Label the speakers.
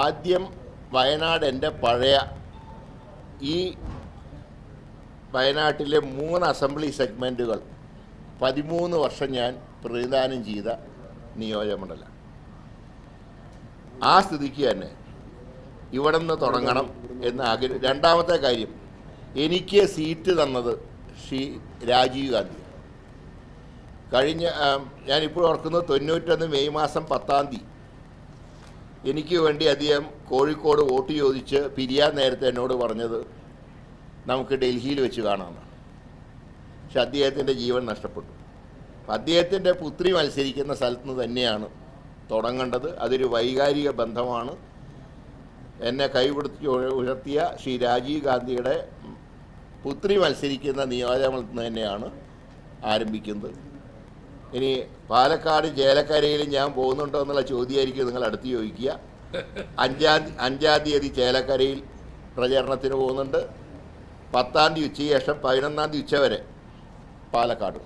Speaker 1: ആദ്യം വയനാട് എൻ്റെ പഴയ ഈ വയനാട്ടിലെ 3 അസംബ്ലി സെഗ്മെൻറ്റുകൾ 13 വർഷം ഞാൻ പ്രതിദാനം ചെയ്ത നിയോജകമണ്ഡലം. ആ സ്ഥിതിക്ക് തന്നെ ഇവിടെ നിന്ന് തുടങ്ങണം എന്ന് ആഗ്രഹം. രണ്ടാമത്തെ കാര്യം, എനിക്ക് സീറ്റ് തന്നത് ശ്രീ രാജീവ് ഗാന്ധി. കഴിഞ്ഞ ഞാനിപ്പോൾ ഓർക്കുന്നത് 91 മെയ് മാസം 10-ാം തീയതി എനിക്ക് വേണ്ടി അദ്ദേഹം കോഴിക്കോട് വോട്ട് ചോദിച്ച് പിരിയാൻ നേരത്തെ എന്നോട് പറഞ്ഞത് നമുക്ക് ഡൽഹിയിൽ വെച്ച് കാണാമെന്ന്. പക്ഷെ അദ്ദേഹത്തിൻ്റെ ജീവൻ നഷ്ടപ്പെട്ടു. അപ്പം അദ്ദേഹത്തിൻ്റെ പുത്രി മത്സരിക്കുന്ന സ്ഥലത്ത് നിന്ന് തന്നെയാണ് തുടങ്ങേണ്ടത്. അതൊരു വൈകാരിക ബന്ധമാണ്. എന്നെ കൈപിടിച്ച് ഉയർത്തിയ ശ്രീ രാജീവ് ഗാന്ധിയുടെ പുത്രി മത്സരിക്കുന്ന നിയോജകമണ്ഡലത്തിൽ നിന്ന് തന്നെയാണ് ആരംഭിക്കുന്നത്. ഇനി പാലക്കാട് ചേലക്കരയിൽ ഞാൻ പോകുന്നുണ്ടോ എന്നുള്ള ചോദ്യമായിരിക്കും നിങ്ങൾ അടുത്ത് ചോദിക്കുക. 5-ാം തീയതി ചേലക്കരയിൽ പ്രചരണത്തിന് പോകുന്നുണ്ട്. 10-ാം തീയതി ഉച്ചയ്ക്ക് ശേഷം 11-ാം തീയതി ഉച്ചവരെ പാലക്കാട്.